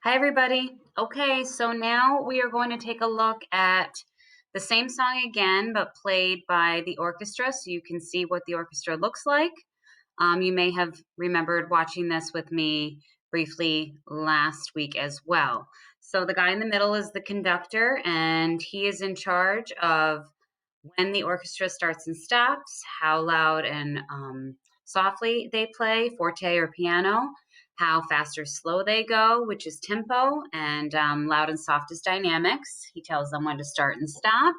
Hi, everybody. Okay, so now we are going to take a look at the same song again, but played by the orchestra, so you can see what the orchestra looks like. You may have remembered watching this with me briefly last week as well. So the guy in the middle is the conductor, and he is in charge of when the orchestra starts and stops, how loud and softly they play, forte or piano, how fast or slow they go, which is tempo, and loud and soft is dynamics. He tells them when to start and stop.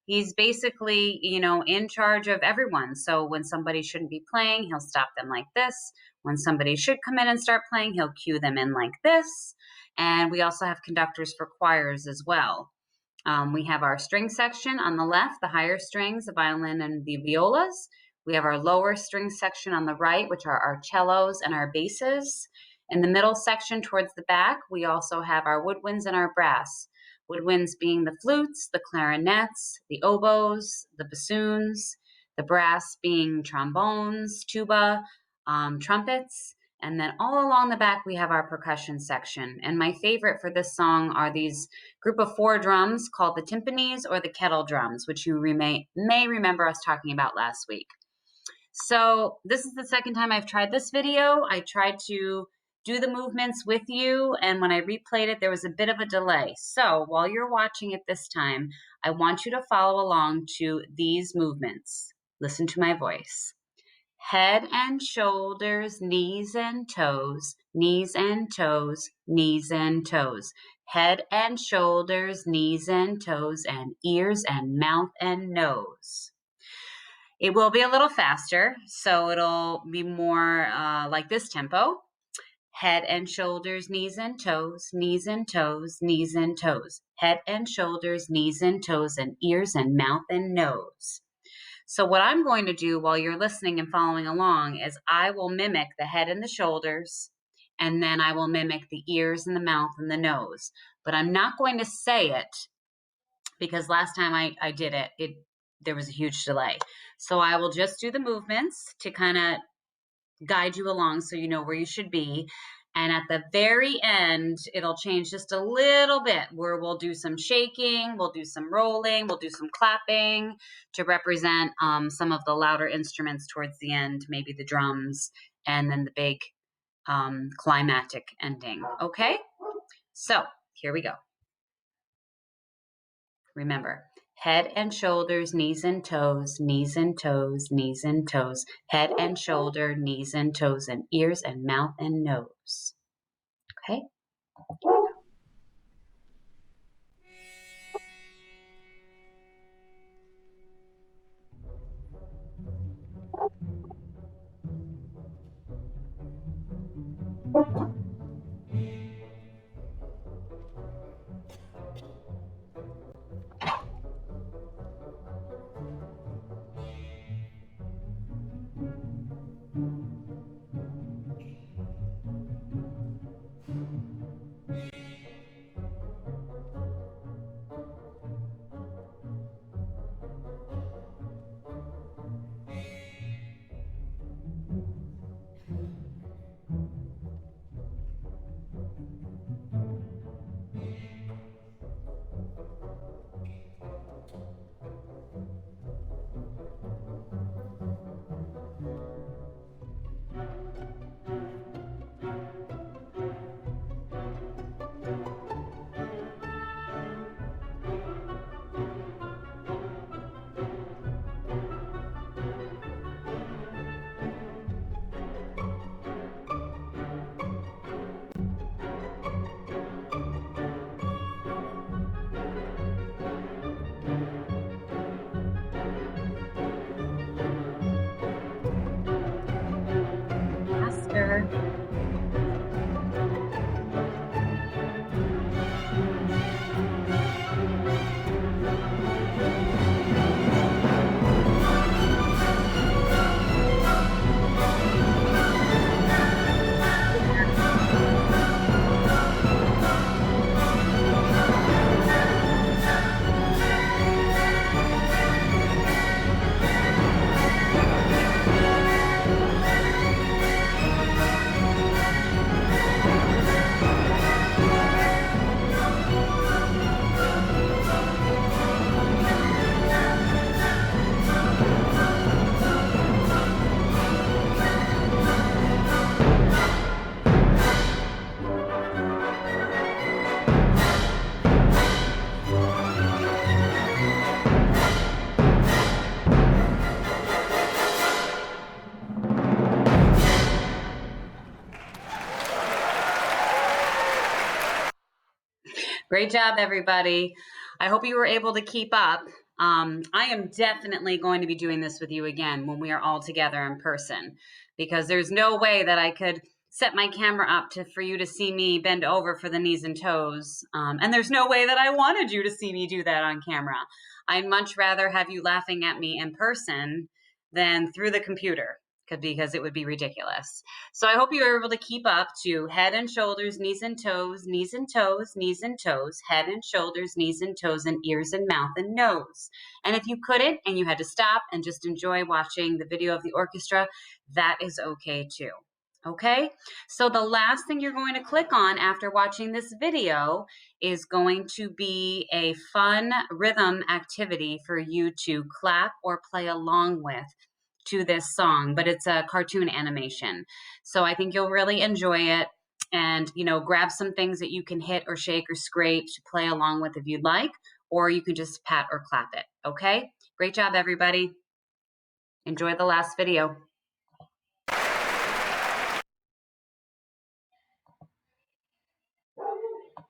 He's basically, in charge of everyone. So when somebody shouldn't be playing, he'll stop them like this. When somebody should come in and start playing, he'll cue them in like this. And we also have conductors for choirs as well. We have our string section on the left, the higher strings, the violin and the violas. We have our lower string section on the right, which are our cellos and our basses. In the middle section towards the back, we also have our woodwinds and our brass. Woodwinds being the flutes, the clarinets, the oboes, the bassoons, the brass being trombones, tuba, trumpets, and then all along the back, we have our percussion section. And my favorite for this song are these group of 4 drums called the timpanis or the kettle drums, which you may remember us talking about last week. So this is the second time I've tried this video. I tried to do the movements with you, and when I replayed it, there was a bit of a delay. So while you're watching it this time, I want you to follow along to these movements. Listen to my voice. Head and shoulders, knees and toes, knees and toes, knees and toes. Head and shoulders, knees and toes, and ears and mouth and nose. It will be a little faster, so it'll be more like this tempo. Head and shoulders, knees and toes, knees and toes, knees and toes. Head and shoulders, knees and toes, and ears and mouth and nose. So what I'm going to do while you're listening and following along is I will mimic the head and the shoulders, and then I will mimic the ears and the mouth and the nose. But I'm not going to say it because last time I did it, there was a huge delay. So I will just do the movements to kind of guide you along so you know where you should be. And at the very end, it'll change just a little bit where we'll do some shaking, we'll do some rolling, we'll do some clapping to represent some of the louder instruments towards the end, maybe the drums, and then the big climactic ending. Okay? So here we go. Remember, head and shoulders, knees and toes, knees and toes, knees and toes, head and shoulder, knees and toes, and ears and mouth and nose. Okay? Great job, everybody. I hope you were able to keep up. I am definitely going to be doing this with you again when we are all together in person, because there's no way that I could set my camera up for you to see me bend over for the knees and toes. And there's no way that I wanted you to see me do that on camera. I'd much rather have you laughing at me in person than through the computer, because it would be ridiculous. So I hope you were able to keep up to head and shoulders, knees and toes, knees and toes, knees and toes, head and shoulders, knees and toes, and ears and mouth and nose. And if you couldn't and you had to stop and just enjoy watching the video of the orchestra, that is okay too. Okay, so the last thing you're going to click on after watching this video is going to be a fun rhythm activity for you to clap or play along with to this song, but it's a cartoon animation. So I think you'll really enjoy it, and grab some things that you can hit or shake or scrape to play along with if you'd like, or you can just pat or clap it. Okay, great job, everybody. Enjoy the last video.